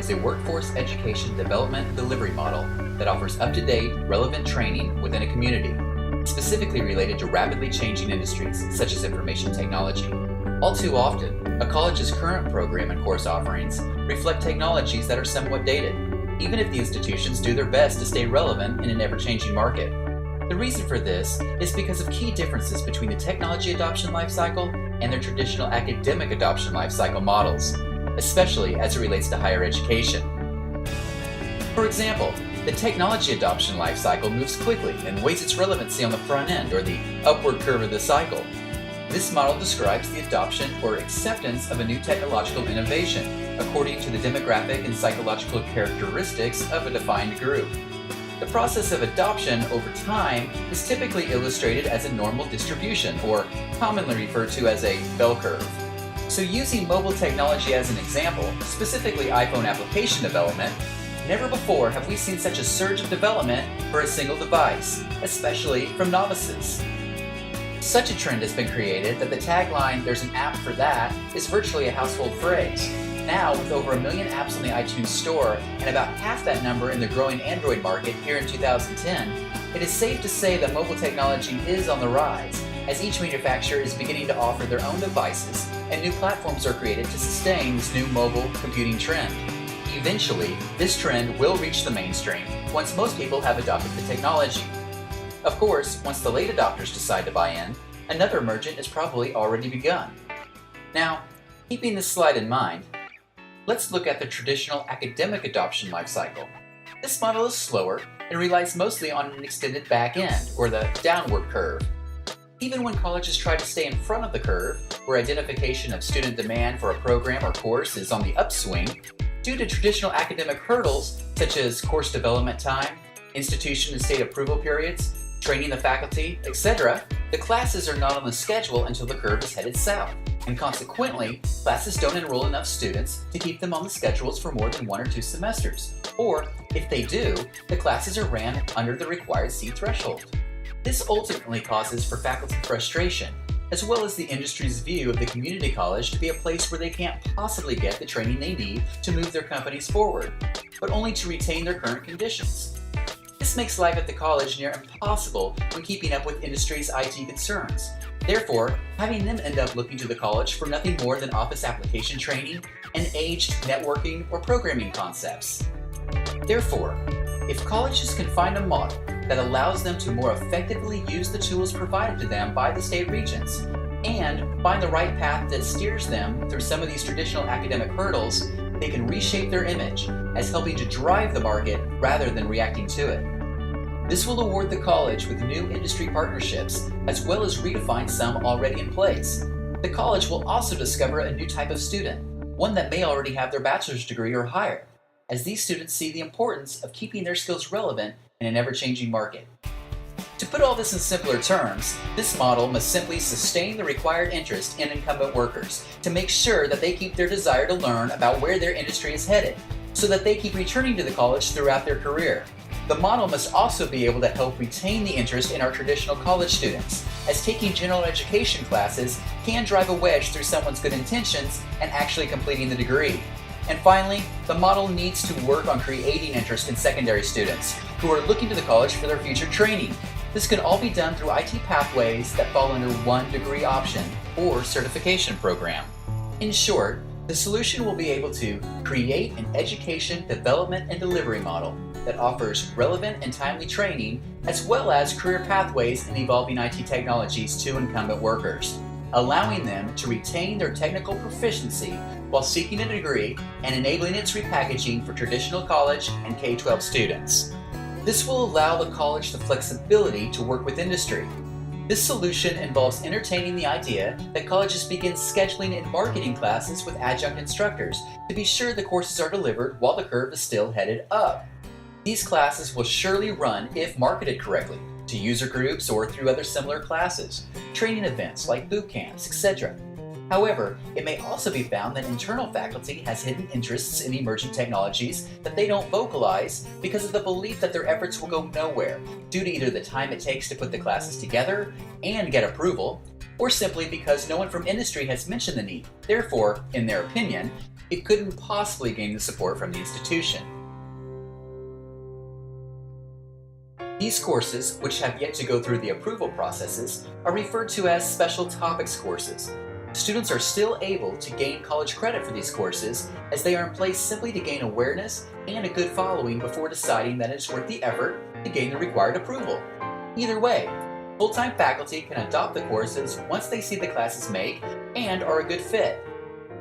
is a workforce education development delivery model that offers up-to-date, relevant training within a community, specifically related to rapidly changing industries such as information technology. All too often, a college's current program and course offerings reflect technologies that are somewhat dated, even if the institutions do their best to stay relevant in an ever-changing market. The reason for this is because of key differences between the technology adoption lifecycle and their traditional academic adoption lifecycle models, especially as it relates to higher education. For example, the technology adoption lifecycle moves quickly and weighs its relevancy on the front end, or the upward curve of the cycle. This model describes the adoption or acceptance of a new technological innovation according to the demographic and psychological characteristics of a defined group. The process of adoption over time is typically illustrated as a normal distribution, or commonly referred to as a bell curve. So using mobile technology as an example, specifically iPhone application development, never before have we seen such a surge of development for a single device, especially from novices. Such a trend has been created that the tagline, "There's an app for that," is virtually a household phrase. Now, with over 1 million apps on the iTunes Store and about half that number in the growing Android market here in 2010, it is safe to say that mobile technology is on the rise, as each manufacturer is beginning to offer their own devices and new platforms are created to sustain this new mobile computing trend. Eventually, this trend will reach the mainstream once most people have adopted the technology. Of course, once the late adopters decide to buy in, another emergent has probably already begun. Now, keeping this slide in mind, let's look at the traditional academic adoption lifecycle. This model is slower and relies mostly on an extended back end, or the downward curve. Even when colleges try to stay in front of the curve, where identification of student demand for a program or course is on the upswing, due to traditional academic hurdles such as course development time, institution and state approval periods, training the faculty, etc., the classes are not on the schedule until the curve is headed south, and consequently, classes don't enroll enough students to keep them on the schedules for more than 1 or 2 semesters, or if they do, the classes are ran under the required seat threshold. This ultimately causes for faculty frustration, as well as the industry's view of the community college to be a place where they can't possibly get the training they need to move their companies forward, but only to retain their current conditions. This makes life at the college near impossible when keeping up with industry's IT concerns. Therefore, having them end up looking to the college for nothing more than office application training and aged networking or programming concepts. Therefore, if colleges can find a model that allows them to more effectively use the tools provided to them by the state regents, and find the right path that steers them through some of these traditional academic hurdles, they can reshape their image as helping to drive the market rather than reacting to it. This will award the college with new industry partnerships, as well as redefine some already in place. The college will also discover a new type of student, one that may already have their bachelor's degree or higher, as these students see the importance of keeping their skills relevant in an ever-changing market. To put all this in simpler terms, this model must simply sustain the required interest in incumbent workers to make sure that they keep their desire to learn about where their industry is headed, so that they keep returning to the college throughout their career. The model must also be able to help retain the interest in our traditional college students, as taking general education classes can drive a wedge through someone's good intentions and actually completing the degree. And finally, the model needs to work on creating interest in secondary students who are looking to the college for their future training. This can all be done through IT pathways that fall under one degree option or certification program. In short, the solution will be able to create an education development and delivery model that offers relevant and timely training, as well as career pathways and evolving IT technologies to incumbent workers, allowing them to retain their technical proficiency while seeking a degree and enabling its repackaging for traditional college and K-12 students. This will allow the college the flexibility to work with industry. This solution involves entertaining the idea that colleges begin scheduling and marketing classes with adjunct instructors to be sure the courses are delivered while the curve is still headed up. These classes will surely run if marketed correctly, to user groups or through other similar classes, training events like boot camps, etc. However, it may also be found that internal faculty has hidden interests in emerging technologies that they don't vocalize because of the belief that their efforts will go nowhere due to either the time it takes to put the classes together and get approval, or simply because no one from industry has mentioned the need. Therefore, in their opinion, it couldn't possibly gain the support from the institution. These courses, which have yet to go through the approval processes, are referred to as special topics courses. Students are still able to gain college credit for these courses as they are in place simply to gain awareness and a good following before deciding that it's worth the effort to gain the required approval. Either way, full-time faculty can adopt the courses once they see the classes make and are a good fit.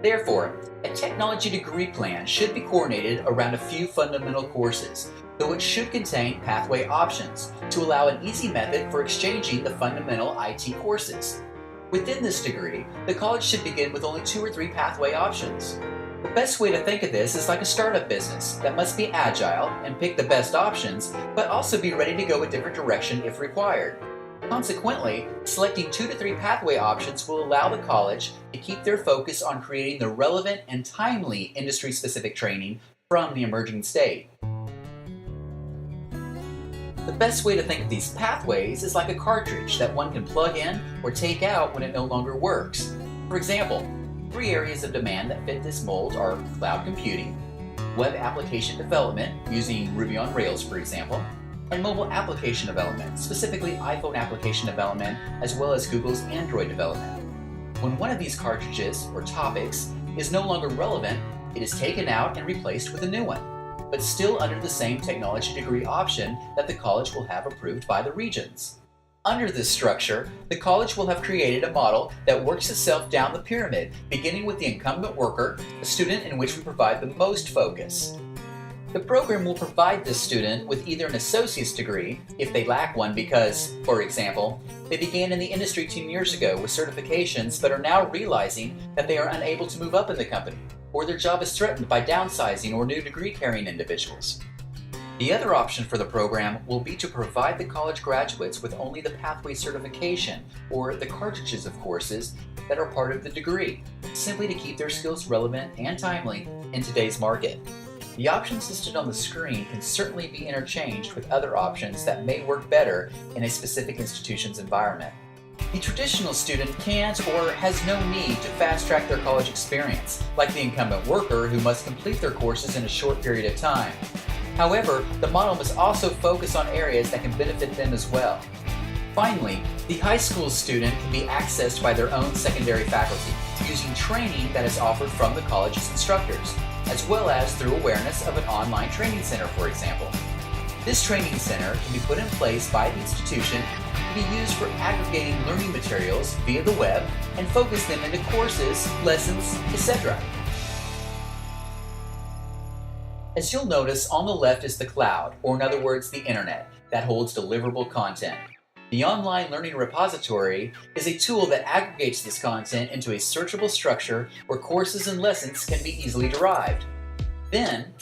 Therefore, a technology degree plan should be coordinated around a few fundamental courses, though it should contain pathway options to allow an easy method for exchanging the fundamental IT courses. Within this degree, the college should begin with only 2 or 3 pathway options. The best way to think of this is like a startup business that must be agile and pick the best options, but also be ready to go a different direction if required. Consequently, selecting 2 to 3 pathway options will allow the college to keep their focus on creating the relevant and timely industry-specific training from the emerging state. The best way to think of these pathways is like a cartridge that one can plug in or take out when it no longer works. For example, 3 areas of demand that fit this mold are cloud computing, web application development using Ruby on Rails for example, and mobile application development, specifically iPhone application development as well as Google's Android development. When one of these cartridges or topics is no longer relevant, it is taken out and replaced with a new one, but still under the same technology degree option that the college will have approved by the regions. Under this structure, the college will have created a model that works itself down the pyramid, beginning with the incumbent worker, a student in which we provide the most focus. The program will provide this student with either an associate's degree, if they lack one because, for example, they began in the industry 10 years ago with certifications but are now realizing that they are unable to move up in the company, or their job is threatened by downsizing or new degree-carrying individuals. The other option for the program will be to provide the college graduates with only the pathway certification, or the cartridges of courses that are part of the degree, simply to keep their skills relevant and timely in today's market. The options listed on the screen can certainly be interchanged with other options that may work better in a specific institution's environment. The traditional student can't or has no need to fast-track their college experience, like the incumbent worker who must complete their courses in a short period of time. However, the model must also focus on areas that can benefit them as well. Finally, the high school student can be accessed by their own secondary faculty, using training that is offered from the college's instructors, as well as through awareness of an online training center, for example. This training center can be put in place by the institution to be used for aggregating learning materials via the web and focus them into courses, lessons, etc. As you'll notice, on the left is the cloud, or in other words, the internet, that holds deliverable content. The online learning repository is a tool that aggregates this content into a searchable structure where courses and lessons can be easily derived. Then,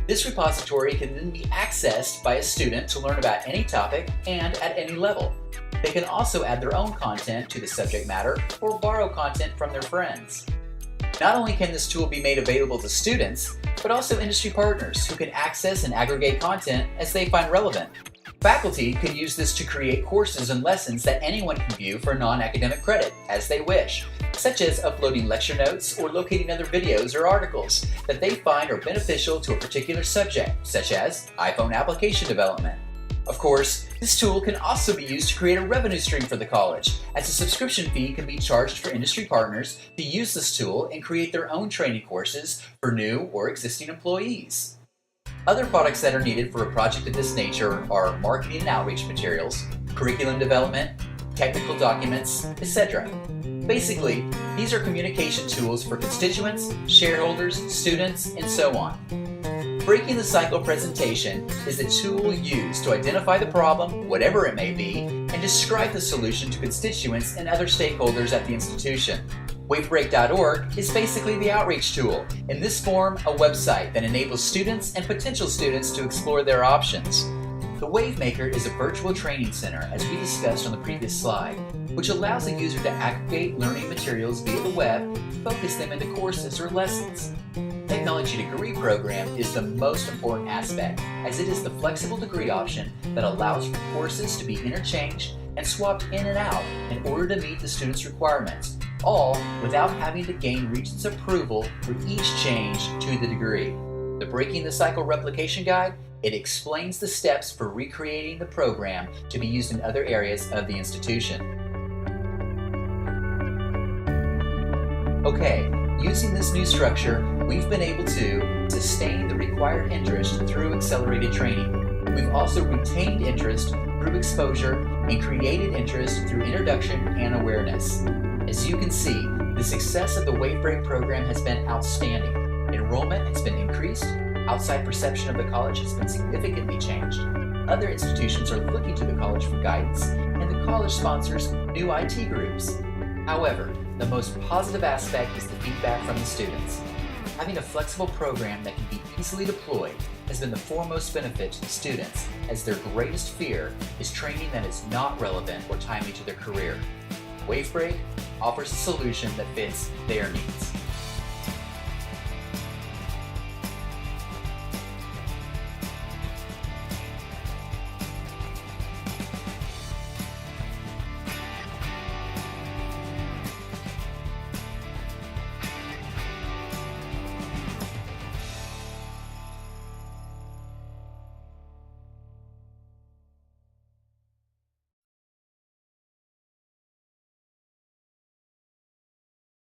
this repository can then be accessed by a student to learn about any topic and at any level. They can also add their own content to the subject matter or borrow content from their friends. Not only can this tool be made available to students, but also industry partners who can access and aggregate content as they find relevant. Faculty can use this to create courses and lessons that anyone can view for non-academic credit as they wish, such as uploading lecture notes or locating other videos or articles that they find are beneficial to a particular subject, such as iPhone application development. Of course, this tool can also be used to create a revenue stream for the college, as a subscription fee can be charged for industry partners to use this tool and create their own training courses for new or existing employees. Other products that are needed for a project of this nature are marketing and outreach materials, curriculum development, technical documents, etc. Basically, these are communication tools for constituents, shareholders, students, and so on. Breaking the Cycle presentation is the tool used to identify the problem, whatever it may be, and describe the solution to constituents and other stakeholders at the institution. Wavebreak.org is basically the outreach tool, in this form a website that enables students and potential students to explore their options. The WaveMaker is a virtual training center, as we discussed on the previous slide, which allows a user to aggregate learning materials via the web and focus them into courses or lessons. Technology degree program is the most important aspect, as it is the flexible degree option that allows for courses to be interchanged and swapped in and out in order to meet the student's requirements, all without having to gain Regents' approval for each change to the degree. The Breaking the Cycle Replication Guide, it explains the steps for recreating the program to be used in other areas of the institution. Okay, using this new structure, we've been able to sustain the required interest through accelerated training. We've also retained interest through exposure and created interest through introduction and awareness. As you can see, the success of the Wavebreak program has been outstanding. Enrollment has been increased, outside perception of the college has been significantly changed, other institutions are looking to the college for guidance, and the college sponsors new IT groups. However, the most positive aspect is the feedback from the students. Having a flexible program that can be easily deployed has been the foremost benefit to the students, as their greatest fear is training that is not relevant or timely to their career. Wavebreak offers a solution that fits their needs.